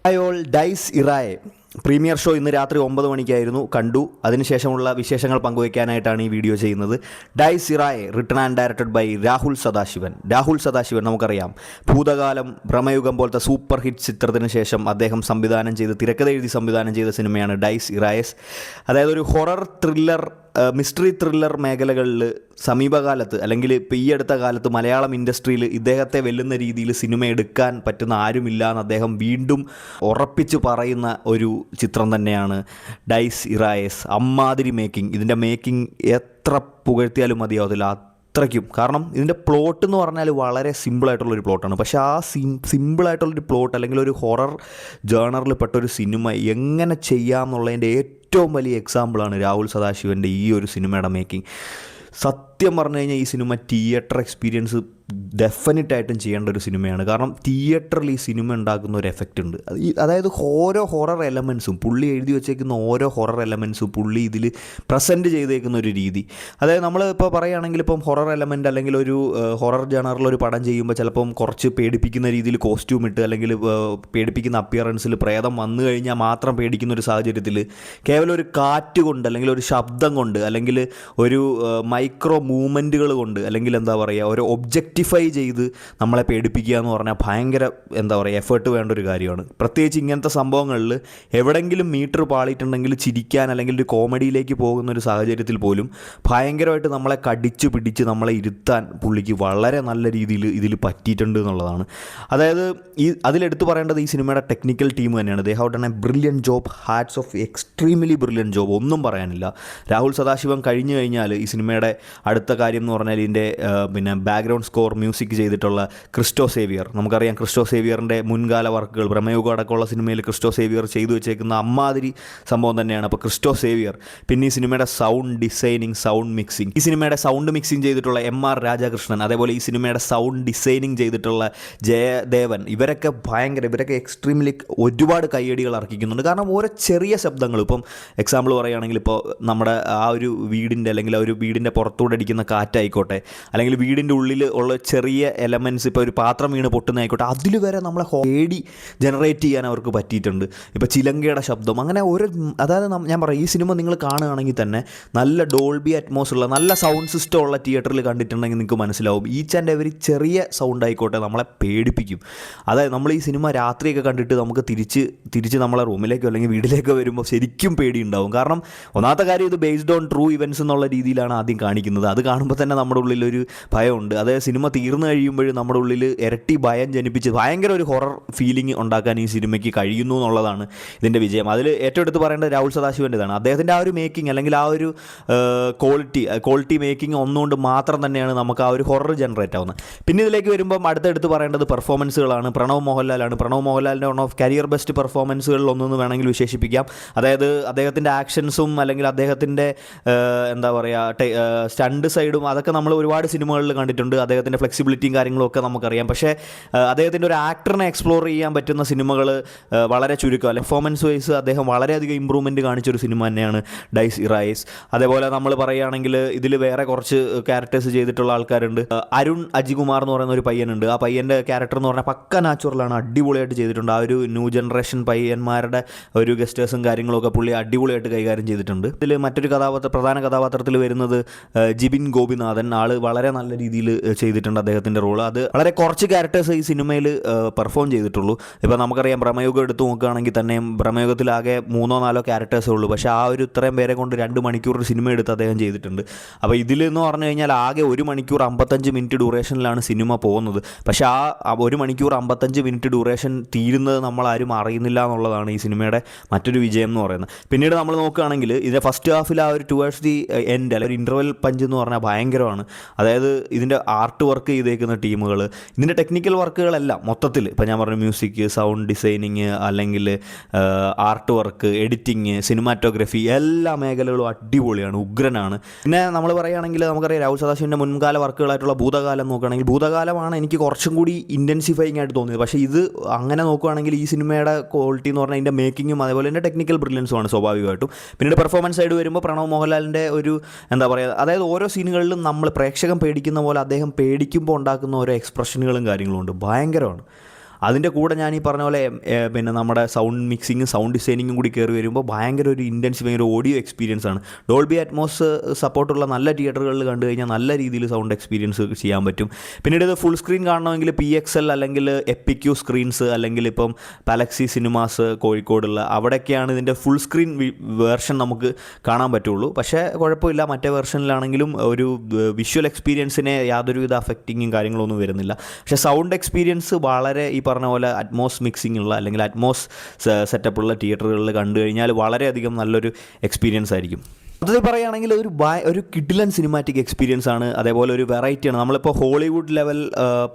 അയോൾ dyes ഇറായെ premiere show ഇന്ന് രാത്രി 9 മണിക്കായിരുന്നു കണ്ടു. അതിനുശേഷമുള്ള വിശേഷങ്ങൾ പങ്കുവയ്ക്കാനായിട്ടാണ് ഈ വീഡിയോ ചെയ്യുന്നത്. Dies Irae written and directed by Rahul Sadasivan നമുക്കറിയാം, ഭൂതകാലം, ഭ്രമയുഗം പോലത്തെ സൂപ്പർ ഹിറ്റ് ചിത്രത്തിന് ശേഷം അദ്ദേഹം തിരക്കഥ എഴുതി സംവിധാനം ചെയ്ത സിനിമയാണ് ഡൈസ് ഇറായസ്. അതായത് ഒരു ഹൊറർ ത്രില്ലർ, മിസ്റ്ററി ത്രില്ലർ മേഖലകളിൽ സമീപകാലത്ത് അല്ലെങ്കിൽ ഇപ്പോൾ ഈ അടുത്ത കാലത്ത് മലയാളം ഇൻഡസ്ട്രിയിൽ ഇദ്ദേഹത്തെ വെല്ലുന്ന രീതിയിൽ സിനിമ എടുക്കാൻ പറ്റുന്ന ആരുമില്ല എന്ന് അദ്ദേഹം വീണ്ടും ഉറപ്പിച്ച് പറയുന്ന ഒരു ചിത്രം തന്നെയാണ് ഡൈസ് ഇറായസ്. അമ്മാതിരി മേക്കിംഗ്, ഇതിൻ്റെ മേക്കിംഗ് എത്ര പുകഴ്ത്തിയാലും മതിയാവത്തില്ല, അത്രയ്ക്കും. കാരണം ഇതിൻ്റെ പ്ലോട്ട് എന്ന് പറഞ്ഞാൽ വളരെ സിമ്പിളായിട്ടുള്ളൊരു പ്ലോട്ടാണ്. പക്ഷേ ആ സിമ്പിളായിട്ടുള്ളൊരു പ്ലോട്ട് അല്ലെങ്കിൽ ഒരു ഹൊറർ ജേണറിൽ പെട്ടൊരു സിനിമ എങ്ങനെ ചെയ്യാമെന്നുള്ളതിൻ്റെ ഏറ്റവും വലിയ എക്സാമ്പിളാണ് രാഹുൽ സദാശിവൻ്റെ ഈ ഒരു സിനിമയുടെ മേക്കിംഗ്. സത്യം പറഞ്ഞു കഴിഞ്ഞാൽ ഈ സിനിമ തിയേറ്റർ എക്സ്പീരിയൻസ് ഡെഫിനറ്റായിട്ടും ചെയ്യേണ്ട ഒരു സിനിമയാണ്. കാരണം തിയേറ്ററിൽ ഈ സിനിമ ഉണ്ടാക്കുന്ന ഒരു എഫക്റ്റ് ഉണ്ട്. അതായത് ഓരോ ഹൊറർ എലമെൻസും പുള്ളി എഴുതി വെച്ചേക്കുന്ന ഓരോ ഹൊറർ എലമെൻസും പുള്ളി ഇതിൽ പ്രസൻറ്റ് ചെയ്തേക്കുന്ന ഒരു രീതി. അതായത് നമ്മൾ ഇപ്പോൾ പറയുകയാണെങ്കിൽ ഇപ്പം ഹൊറർ എലമെൻറ്റ് അല്ലെങ്കിൽ ഒരു ഹൊറർ ജേണറിലൊരു പടം ചെയ്യുമ്പോൾ ചിലപ്പം കുറച്ച് പേടിപ്പിക്കുന്ന രീതിയിൽ കോസ്റ്റ്യൂം ഇട്ട് അല്ലെങ്കിൽ പേടിപ്പിക്കുന്ന അപ്പിയറൻസിൽ പ്രേതം വന്നു കഴിഞ്ഞാൽ മാത്രം പേടിക്കുന്ന ഒരു സാഹചര്യത്തിൽ കേവലം ഒരു കാറ്റ് കൊണ്ട് അല്ലെങ്കിൽ ഒരു ശബ്ദം കൊണ്ട് അല്ലെങ്കിൽ ഒരു മൈക്രോ മൂവ്മെൻറ്റുകൾ കൊണ്ട് അല്ലെങ്കിൽ എന്താ പറയുക ഒരു ഒബ്ജക്റ്റിഫൈ ചെയ്ത് നമ്മളെ പേടിപ്പിക്കുക എന്ന് പറഞ്ഞാൽ ഭയങ്കര എന്താ പറയുക എഫേർട്ട് വേണ്ട ഒരു കാര്യമാണ്. പ്രത്യേകിച്ച് ഇങ്ങനത്തെ സംഭവങ്ങളിൽ എവിടെയെങ്കിലും മീറ്റർ പാളിയിട്ടുണ്ടെങ്കിൽ ചിരിക്കാൻ അല്ലെങ്കിൽ ഒരു കോമഡിയിലേക്ക് പോകുന്ന ഒരു സാഹചര്യത്തിൽ പോലും ഭയങ്കരമായിട്ട് നമ്മളെ കടിച്ചു പിടിച്ച് നമ്മളെ ഇരുത്താൻ പുള്ളിക്ക് വളരെ നല്ല രീതിയിൽ ഇതിൽ പറ്റിയിട്ടുണ്ട് എന്നുള്ളതാണ്. അതായത് അതിലെടുത്ത് പറയേണ്ടത് ഈ സിനിമയുടെ ടെക്നിക്കൽ ടീം തന്നെയാണ്. They have done A brilliant job, hats off, extremely brilliant job, ഒന്നും പറയാനില്ല. രാഹുൽ സദാശിവൻ കഴിഞ്ഞു കഴിഞ്ഞാൽ ഈ സിനിമയുടെ അടുത്ത കാര്യം എന്ന് പറഞ്ഞാൽ ഇതിൻ്റെ ബാക്ക്ഗ്രൗണ്ട് സ്കോർ മ്യൂസിക് ചെയ്തിട്ടുള്ള ക്രിസ്റ്റോ സേവിയർ. നമുക്കറിയാം ക്രിസ്റ്റോ സേവിയറിൻ്റെ മുൻകാല വർക്കുകൾ, ഭ്രമയുഗം അടക്കമുള്ള സിനിമയിൽ ക്രിസ്റ്റോ സേവിയർ ചെയ്തു വെച്ചേക്കുന്ന അമ്മാതിരി സംഭവം തന്നെയാണ്. അപ്പോൾ ക്രിസ്റ്റോ സേവിയർ. പിന്നെ ഈ സിനിമയുടെ സൗണ്ട് ഡിസൈനിങ്, സൗണ്ട് മിക്സിങ്, ഈ സിനിമയുടെ സൗണ്ട് മിക്സിങ് ചെയ്തിട്ടുള്ള MR രാധാകൃഷ്ണൻ, അതേപോലെ ഈ സിനിമയുടെ സൗണ്ട് ഡിസൈനിങ് ചെയ്തിട്ടുള്ള ജയദേവൻ, ഇവരൊക്കെ എക്സ്ട്രീംലി ഒരുപാട് കയ്യടികൾ അർഹിക്കുന്നുണ്ട്. കാരണം ഓരോ ചെറിയ ശബ്ദങ്ങൾ, ഇപ്പം എക്സാമ്പിൾ പറയുകയാണെങ്കിൽ ഇപ്പോൾ നമ്മുടെ ആ ഒരു വീടിൻ്റെ അല്ലെങ്കിൽ ആ ഒരു വീടിൻ്റെ പുറത്തൂടെ അടിക്കുന്ന കാറ്റായിക്കോട്ടെ, അല്ലെങ്കിൽ വീടിൻ്റെ ഉള്ളിൽ ഉള്ള ചെറിയ എലമെൻറ്റ്സ്, ഇപ്പോൾ ഒരു പാത്രം വീണ് പൊട്ടുന്നതായിക്കോട്ടെ, അതിൽ വരെ നമ്മളെ പേടി ജനറേറ്റ് ചെയ്യാൻ അവർക്ക് പറ്റിയിട്ടുണ്ട്. ഇപ്പോൾ ചിലങ്കയുടെ ശബ്ദം, അങ്ങനെ ഓരോ, അതായത് ഞാൻ പറയാം, ഈ സിനിമ നിങ്ങൾ കാണുകയാണെങ്കിൽ തന്നെ നല്ല ഡോൾബി അറ്റ്മോസ് ഉള്ള നല്ല സൗണ്ട് സിസ്റ്റം ഉള്ള തിയേറ്ററിൽ കണ്ടിട്ടുണ്ടെങ്കിൽ നിങ്ങൾക്ക് മനസ്സിലാവും ഈച്ച് ആൻഡ് എവരി ചെറിയ സൗണ്ട് ആയിക്കോട്ടെ നമ്മളെ പേടിപ്പിക്കും. അതായത് നമ്മൾ ഈ സിനിമ രാത്രിയൊക്കെ കണ്ടിട്ട് നമുക്ക് തിരിച്ച് നമ്മളെ റൂമിലേക്കോ അല്ലെങ്കിൽ വീട്ടിലേക്കോ വരുമ്പോൾ ശരിക്കും പേടിയുണ്ടാവും. കാരണം ഒന്നാമത്തെ കാര്യം, ഇത് ബേസ്ഡ് ഓൺ ട്രൂ ഇവൻറ്റ്സ് എന്നുള്ള രീതിയിലാണ് ആദ്യം കാണിക്കുന്നത്. അത് കാണുമ്പോൾ തന്നെ നമ്മുടെ ഉള്ളിലൊരു ഭയമുണ്ട്. അതായത് സിനിമ തീർന്നു കഴിയുമ്പോഴും നമ്മുടെ ഉള്ളിൽ ഇരട്ടി ഭയം ജനിപ്പിച്ച് ഭയങ്കര ഒരു ഹൊറർ ഫീലിംഗ് ഉണ്ടാക്കാൻ ഈ സിനിമയ്ക്ക് കഴിയുന്നു എന്നുള്ളതാണ് ഇതിൻ്റെ വിജയം. അതിൽ ഏറ്റവും എടുത്ത് പറയേണ്ടത് രാഹുൽ സദാശിവൻ്റെതാണ്. അദ്ദേഹത്തിൻ്റെ ആ ഒരു മേക്കിംഗ് അല്ലെങ്കിൽ ആ ഒരു ക്വാളിറ്റി മേക്കിംഗ് ഒന്നുകൊണ്ട് മാത്രം തന്നെയാണ് നമുക്ക് ആ ഒരു ഹൊറർ ജനറേറ്റ് ആവുന്നത്. പിന്നെ ഇതിലേക്ക് വരുമ്പം അടുത്തെടുത്ത് പറയേണ്ടത് പെർഫോമൻസുകളാണ്. പ്രണവ് മോഹൻലാലിൻ്റെ വൺ ഓഫ് കരിയർ ബെസ്റ്റ് പെർഫോമൻസുകളിൽ ഒന്നെന്ന് വേണമെങ്കിൽ വിശേഷിപ്പിക്കാം. അതായത് അദ്ദേഹത്തിൻ്റെ ആക്ഷൻസും അല്ലെങ്കിൽ അദ്ദേഹത്തിൻ്റെ എന്താ പറയുക സ്റ്റണ്ട് സൈഡും അതൊക്കെ നമ്മൾ ഒരുപാട് സിനിമകളിൽ കണ്ടിട്ടുണ്ട്. അദ്ദേഹത്തിൻ്റെ ഫ്ലെക്സിബിലിറ്റിയും കാര്യങ്ങളും ഒക്കെ നമുക്കറിയാം. പക്ഷേ അദ്ദേഹത്തിൻ്റെ ഒരു ആക്ടറിനെ എക്സ്പ്ലോർ ചെയ്യാൻ പറ്റുന്ന സിനിമകൾ വളരെ ചുരുക്കം. അല്ലെ, പെർഫോമൻസ് വൈസ് അദ്ദേഹം വളരെയധികം ഇമ്പ്രൂവ്മെൻറ്റ് കാണിച്ചൊരു സിനിമ തന്നെയാണ് ഡൈസ് ഇറായസ്. അതേപോലെ നമ്മൾ പറയുകയാണെങ്കിൽ ഇതിൽ വേറെ കുറച്ച് ക്യാരക്ടേഴ്സ് ചെയ്തിട്ടുള്ള ആൾക്കാരുണ്ട്. അരുൺ അജികുമാർ എന്ന് പറയുന്ന ഒരു പയ്യനുണ്ട്. ആ പയ്യൻ്റെ ക്യാരക്ടർ എന്ന് പറഞ്ഞാൽ പക്ക നാച്ചുറലാണ്, അടിപൊളിയായിട്ട് ചെയ്തിട്ടുണ്ട്. ആ ഒരു ന്യൂ ജനറേഷൻ പയ്യന്മാരുടെ ഒരു ഗസ്റ്റേഴ്സും കാര്യങ്ങളൊക്കെ പുള്ളി അടിപൊളിയായിട്ട് കൈകാര്യം ചെയ്തിട്ടുണ്ട്. ഇതിൽ മറ്റൊരു പ്രധാന കഥാപാത്രത്തിൽ വരുന്നത് ജിബിൻ ഗോപിനാഥൻ. ആൾ വളരെ നല്ല രീതിയിൽ ചെയ്തിട്ടുണ്ട് അദ്ദേഹത്തിൻ്റെ റോള്. അത് വളരെ കുറച്ച് ക്യാരക്ടേഴ്സ് ഈ സിനിമയിൽ പെർഫോം ചെയ്തിട്ടുള്ളൂ. ഇപ്പോൾ നമുക്കറിയാം ഭ്രമയുഗം എടുത്ത് നോക്കുകയാണെങ്കിൽ തന്നെയും ഭ്രമയുഗത്തിലാകെ 3-4 ക്യാരക്ടേഴ്സേ ഉള്ളൂ. പക്ഷേ ആ ഒരു ഇത്രയും പേരെ കൊണ്ട് 2 മണിക്കൂർ സിനിമ എടുത്ത് അദ്ദേഹം ചെയ്തിട്ടുണ്ട്. അപ്പോൾ ഇതിലെന്ന് പറഞ്ഞു കഴിഞ്ഞാൽ ആകെ 1 മണിക്കൂർ 55 മിനിറ്റ് ഡ്യൂറേഷനിലാണ് സിനിമ പോകുന്നത്. പക്ഷേ ആ 1 മണിക്കൂർ 55 മിനിറ്റ് ഡ്യൂറേഷൻ തീരുന്നത് നമ്മളാരും അറിയുന്നില്ല എന്നുള്ളതാണ് ഈ സിനിമയുടെ മറ്റൊരു വിജയം എന്ന് പറയുന്നത്. പിന്നീട് നമ്മൾ നോക്കുകയാണെങ്കിൽ ഇതിൻ്റെ ഫസ്റ്റ് ഹാഫിൽ ആ ഒരു ടുവേഴ്സ് ദി എൻഡ് അല്ലെങ്കിൽ ഇൻ്റർവെൽ പഞ്ച് എന്ന് പറഞ്ഞാൽ ഭയങ്കരമാണ്. അതായത് ഇതിൻ്റെ ആർട്ട് വർക്ക് ചെയ്തേക്കുന്ന ടീമുകൾ, ഇതിൻ്റെ ടെക്നിക്കൽ വർക്കുകളെല്ലാം മൊത്തത്തിൽ ഇപ്പോൾ ഞാൻ പറഞ്ഞു മ്യൂസിക്, സൗണ്ട് ഡിസൈനിങ്, അല്ലെങ്കിൽ ആർട്ട് വർക്ക്, എഡിറ്റിങ്, സിനിമാറ്റോഗ്രഫി, എല്ലാ മേഖലകളും അടിപൊളിയാണ്, ഉഗ്രനാണ്. പിന്നെ നമ്മൾ പറയുകയാണെങ്കിൽ നമുക്കറിയാം രാഹുൽ സദാശിവൻ്റെ മുൻകാല വർക്കുകളായിട്ടുള്ള ഭൂതകാലം നോക്കുകയാണെങ്കിൽ ഭൂതകാലമാണ് എനിക്ക് കുറച്ചും കൂടി ഇൻറ്റൻസിഫൈങ് ആയിട്ട് തോന്നിയത്. പക്ഷേ ഇത് അങ്ങനെ നോക്കുകയാണെങ്കിൽ ഈ സിനിമയുടെ ക്വാളിറ്റി എന്ന് പറഞ്ഞാൽ ഇതിൻ്റെ മേക്കിങ്ങും അതേപോലെ തന്നെ ടെക്നിക്കൽ ബ്രില്യൻസുമാണ് സ്വാഭാവികമായിട്ടും. പിന്നീട് പെർഫോമൻസ് സൈഡ് വരുമ്പോൾ പ്രണവ് മോഹൻലാലിൻ്റെ ഒരു എന്താ പറയുക, അതായത് ഓരോ സീനുകളിലും നമ്മൾ പ്രേക്ഷകൻ പേടിക്കുന്ന പോലെ അദ്ദേഹം പേടിക്കുമ്പോൾ ഉണ്ടാക്കുന്ന ഓരോ എക്സ്പ്രഷനുകളും കാര്യങ്ങളും ഉണ്ട്, ഭയങ്കരമാണ്. അതിൻ്റെ കൂടെ ഞാൻ ഈ പറഞ്ഞ പോലെ പിന്നെ നമ്മുടെ സൗണ്ട് മിക്സിങ്ങും സൗണ്ട് ഡിസൈനിങ്ങും കൂടി കയറി വരുമ്പോൾ ഭയങ്കര ഒരു ഇൻറ്റൻസ് ഭയങ്കര ഓഡിയോ എക്സ്പീരിയൻസ് ആണ്. ഡോൾബി അറ്റ്മോസ് സപ്പോർട്ടുള്ള നല്ല തിയേറ്ററുകളിൽ കണ്ടു കഴിഞ്ഞാൽ നല്ല രീതിയിൽ സൗണ്ട് എക്സ്പീരിയൻസ് ചെയ്യാൻ പറ്റും. പിന്നീട് ഇത് ഫുൾ സ്ക്രീൻ കാണണമെങ്കിൽ PXL അല്ലെങ്കിൽ എപ്പിക്യു സ്ക്രീൻസ് അല്ലെങ്കിൽ ഇപ്പം പാലക്സി സിനിമാസ് കോഴിക്കോടുള്ള അവിടെയൊക്കെയാണ് ഇതിൻ്റെ ഫുൾ സ്ക്രീൻ വേർഷൻ നമുക്ക് കാണാൻ പറ്റുള്ളൂ. പക്ഷേ കുഴപ്പമില്ല, മറ്റേ വെർഷനിലാണെങ്കിലും ഒരു വിഷ്വൽ എക്സ്പീരിയൻസിനെ യാതൊരുവിധ അഫക്റ്റിങ്ങും കാര്യങ്ങളൊന്നും വരുന്നില്ല. പക്ഷേ സൗണ്ട് എക്സ്പീരിയൻസ് വളരെ ഈ പറഞ്ഞ പോലെ അറ്റ്മോസ് മിക്സിംഗ് ഉള്ള അല്ലെങ്കിൽ അറ്റ്മോസ് സെറ്റപ്പുള്ള തിയേറ്ററുകളിൽ കണ്ടു കഴിഞ്ഞാൽ വളരെയധികം നല്ലൊരു എക്സ്പീരിയൻസ് ആയിരിക്കും. മൊത്തത്തിൽ പറയുകയാണെങ്കിൽ ഒരു കിഡിലൻ സിനിമാറ്റിക് എക്സ്പീരിയൻസ് ആണ്. അതേപോലെ ഒരു വെറൈറ്റിയാണ്. നമ്മളിപ്പോൾ ഹോളിവുഡ് ലെവൽ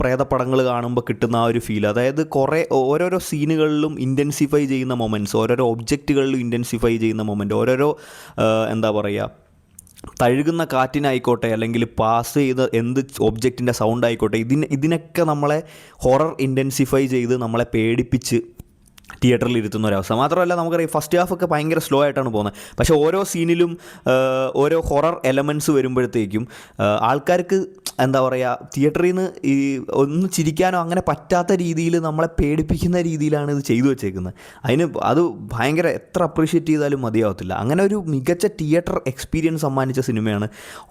പ്രേതപ്പടങ്ങൾ കാണുമ്പോൾ കിട്ടുന്ന ആ ഒരു ഫീൽ, അതായത് കുറേ ഓരോരോ സീനുകളിലും ഇൻറ്റൻസിഫൈ ചെയ്യുന്ന മൊമെൻറ്റ്സ്, ഓരോരോ ഒബ്ജക്റ്റുകളിലും ഇൻറ്റൻസിഫൈ ചെയ്യുന്ന മൊമെൻറ്റ്, ഓരോരോ എന്താ പറയുക തഴുകുന്ന കാറ്റിനായിക്കോട്ടെ അല്ലെങ്കിൽ പാസ് ചെയ്ത എന്ത് ഒബ്ജക്റ്റിൻ്റെ സൗണ്ട് ആയിക്കോട്ടെ, ഇതിനൊക്കെ നമ്മളെ ഹൊറർ ഇൻറ്റൻസിഫൈ ചെയ്ത് നമ്മളെ പേടിപ്പിച്ച് തിയേറ്ററിൽ ഇരുത്തുന്ന ഒരവസ്ഥ. മാത്രമല്ല നമുക്കറിയാം ഫസ്റ്റ് ഹാഫൊക്കെ ഭയങ്കര സ്ലോ ആയിട്ടാണ് പോകുന്നത്. പക്ഷേ ഓരോ സീനിലും ഓരോ ഹൊറർ എലമെൻറ്റ്സ് വരുമ്പോഴത്തേക്കും ആൾക്കാർക്ക് എന്താ പറയുക തിയേറ്ററിൽ നിന്ന് ഈ ഒന്ന് ചിരിക്കാനോ അങ്ങനെ പറ്റാത്ത രീതിയിൽ നമ്മളെ പേടിപ്പിക്കുന്ന രീതിയിലാണ് ഇത് ചെയ്തു വെച്ചേക്കുന്നത്. അത് ഭയങ്കര എത്ര അപ്രീഷിയേറ്റ് ചെയ്താലും മതിയാവത്തില്ല. അങ്ങനെ ഒരു മികച്ച തിയേറ്റർ എക്സ്പീരിയൻസ് സമ്മാനിച്ച സിനിമയാണ്.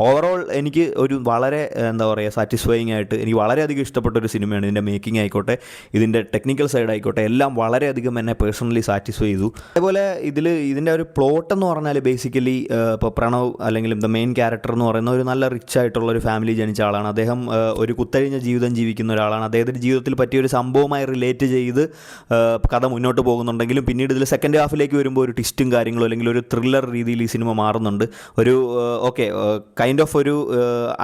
ഓവറോൾ എനിക്ക് ഒരു വളരെ എന്താ പറയുക സാറ്റിസ്ഫൈയിങ് ആയിട്ട് എനിക്ക് വളരെയധികം ഇഷ്ടപ്പെട്ട ഒരു സിനിമയാണ്. ഇതിൻ്റെ മേക്കിംഗ് ആയിക്കോട്ടെ, ഇതിൻ്റെ ടെക്നിക്കൽ സൈഡ് ആയിക്കോട്ടെ, എല്ലാം വളരെയധികം എന്നെ പേഴ്സണലി സാറ്റിസ്ഫൈ ചെയ്തു. അതേപോലെ ഇതിൻ്റെ ഒരു പ്ലോട്ട് എന്ന് പറഞ്ഞാൽ ബേസിക്കലി ഇപ്പോൾ പ്രണവ് അല്ലെങ്കിൽ ദ മെയിൻ ക്യാരക്ടർ എന്ന് പറയുന്ന ഒരു നല്ല റിച്ച് ആയിട്ടുള്ള ഒരു ഫാമിലി ജനിച്ച ആളാണ്. അദ്ദേഹം ഒരു കുത്തഴിഞ്ഞ ജീവിതം ജീവിക്കുന്ന ഒരാളാണ്. അദ്ദേഹത്തിൻ്റെ ജീവിതത്തിൽ പറ്റിയ ഒരു സംഭവമായി റിലേറ്റ് ചെയ്ത് കഥ മുന്നോട്ട് പോകുന്നുണ്ടെങ്കിലും പിന്നീട് ഇതിൽ സെക്കൻഡ് ഹാഫിലേക്ക് വരുമ്പോൾ ഒരു ട്വിസ്റ്റും കാര്യങ്ങളും അല്ലെങ്കിൽ ഒരു ത്രില്ലർ രീതിയിൽ ഈ സിനിമ മാറുന്നുണ്ട്. ഒരു കൈൻഡ് ഓഫ് ഒരു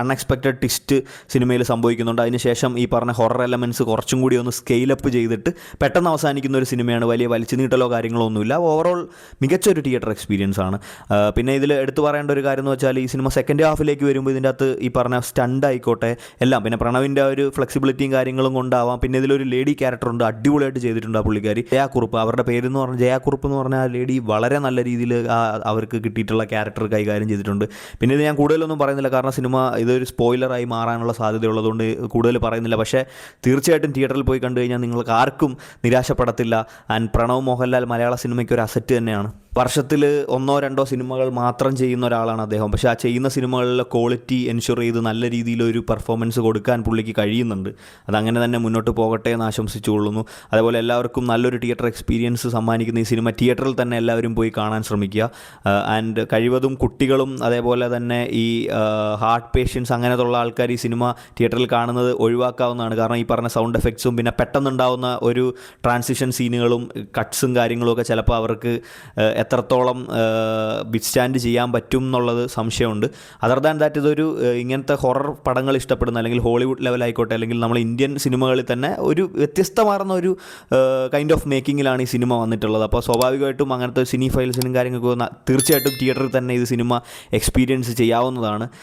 അൺഎക്സ്പെക്റ്റഡ് ട്വിസ്റ്റ് സിനിമയിൽ സംഭവിക്കുന്നുണ്ട്. അതിനുശേഷം ഈ പറഞ്ഞ ഹൊറർ എലമെൻറ്റ്സ് കുറച്ചും കൂടി ഒന്ന് സ്കെയിലപ്പ് ചെയ്തിട്ട് പെട്ടെന്ന് അവസാനിക്കുന്ന ഒരു സിനിമയാണ്. വലിയ വലിച്ചു നീട്ടലോ കാര്യങ്ങളോ ഒന്നുമില്ല. ഓവറോൾ മികച്ചൊരു തിയേറ്റർ എക്സ്പീരിയൻസ് ആണ്. പിന്നെ ഇതിൽ എടുത്തു പറയേണ്ട ഒരു കാര്യം എന്ന് വെച്ചാൽ ഈ സിനിമ സെക്കൻഡ് ഹാഫിലേക്ക് വരുമ്പോൾ ഇതിൻ്റെ അകത്ത് ഈ പറഞ്ഞ സ്റ്റണ്ട് ആയിക്കോട്ടെ എല്ലാം, പിന്നെ പ്രണവിൻ്റെ ഒരു ഫ്ലെക്സിബിലിറ്റിയും കാര്യങ്ങളും കൊണ്ടാവാം. പിന്നെ ഇതിലൊരു ലേഡി ക്യാരക്ടർ ഉണ്ട്, അടിപൊളിയായിട്ട് ചെയ്തിട്ടുണ്ട് ആ പുള്ളിക്കാരി. ജയാക്കുറുപ്പ്, അവരുടെ പേരെന്ന് പറഞ്ഞാൽ ജയാക്കുറുപ്പ് എന്ന് പറഞ്ഞാൽ ആ ലേഡി വളരെ നല്ല രീതിയിൽ അവർക്ക് കിട്ടിയിട്ടുള്ള ക്യാരക്ടർ കൈകാര്യം ചെയ്തിട്ടുണ്ട്. പിന്നെ ഇത് ഞാൻ കൂടുതലൊന്നും പറയുന്നില്ല, കാരണം സിനിമ ഇതൊരു സ്പോയിലറായി മാറാനുള്ള സാധ്യതയുള്ളതുകൊണ്ട് കൂടുതൽ പറയുന്നില്ല. പക്ഷേ തീർച്ചയായിട്ടും തിയേറ്ററിൽ പോയി കണ്ടു കഴിഞ്ഞാൽ നിങ്ങൾക്ക് ആർക്കും നിരാശപ്പെടത്തില്ല. ആൻഡ് പ്രണവ് മോഹൻലാൽ മലയാള സിനിമയ്ക്ക് ഒരു അസറ്റ് തന്നെയാണ്. വർഷത്തിൽ 1-2 സിനിമകൾ മാത്രം ചെയ്യുന്ന ഒരാളാണ് അദ്ദേഹം. പക്ഷേ ആ ചെയ്യുന്ന സിനിമകളിലെ ക്വാളിറ്റി എൻഷുർ ചെയ്ത് നല്ല രീതിയിലൊരു പെർഫോമൻസ് കൊടുക്കാൻ പുള്ളിക്ക് കഴിയുന്നുണ്ട്. അതങ്ങനെ തന്നെ മുന്നോട്ട് പോകട്ടെ എന്ന് ആശംസിച്ചുകൊള്ളുന്നു. അതേപോലെ എല്ലാവർക്കും നല്ലൊരു തിയേറ്റർ എക്സ്പീരിയൻസ് സമ്മാനിക്കുന്ന ഈ സിനിമ തിയേറ്ററിൽ തന്നെ എല്ലാവരും പോയി കാണാൻ ശ്രമിക്കുക. ആൻഡ് കഴിവതും കുട്ടികളും അതേപോലെ തന്നെ ഈ ഹാർട്ട് പേഷ്യൻസ് അങ്ങനെയുള്ള ആൾക്കാർ ഈ സിനിമ തിയേറ്ററിൽ കാണുന്നത് ഒഴിവാക്കാവുന്നതാണ്. കാരണം ഈ പറഞ്ഞ സൗണ്ട് എഫക്ട്സും പിന്നെ പെട്ടെന്നുണ്ടാവുന്ന ഒരു ട്രാൻസിഷൻ സീനുകളും കട്ട്സും കാര്യങ്ങളും ഒക്കെ ചിലപ്പോൾ അവർക്ക് എത്രത്തോളം വിത്ത്സ്റ്റാൻഡ് ചെയ്യാൻ പറ്റും എന്നുള്ളത് സംശയമുണ്ട്. അതർ ദാൻ ദാറ്റ് ഇതൊരു ഇങ്ങനത്തെ ഹൊറർ പടങ്ങൾ ഇഷ്ടപ്പെടുന്ന അല്ലെങ്കിൽ ഹോളിവുഡ് ലെവലായിക്കോട്ടെ അല്ലെങ്കിൽ നമ്മൾ ഇന്ത്യൻ സിനിമകളിൽ തന്നെ ഒരു വ്യത്യസ്തമാർന്ന ഒരു കൈൻഡ് ഓഫ് മേക്കിങ്ങിലാണ് ഈ സിനിമ വന്നിട്ടുള്ളത്. അപ്പോൾ സ്വാഭാവികമായിട്ടും അങ്ങനത്തെ സിനി ഫൈൽസിനും കാര്യങ്ങൾക്കും തീർച്ചയായിട്ടും തിയേറ്ററിൽ തന്നെ ഇത് സിനിമ എക്സ്പീരിയൻസ് ചെയ്യാവുന്നതാണ്.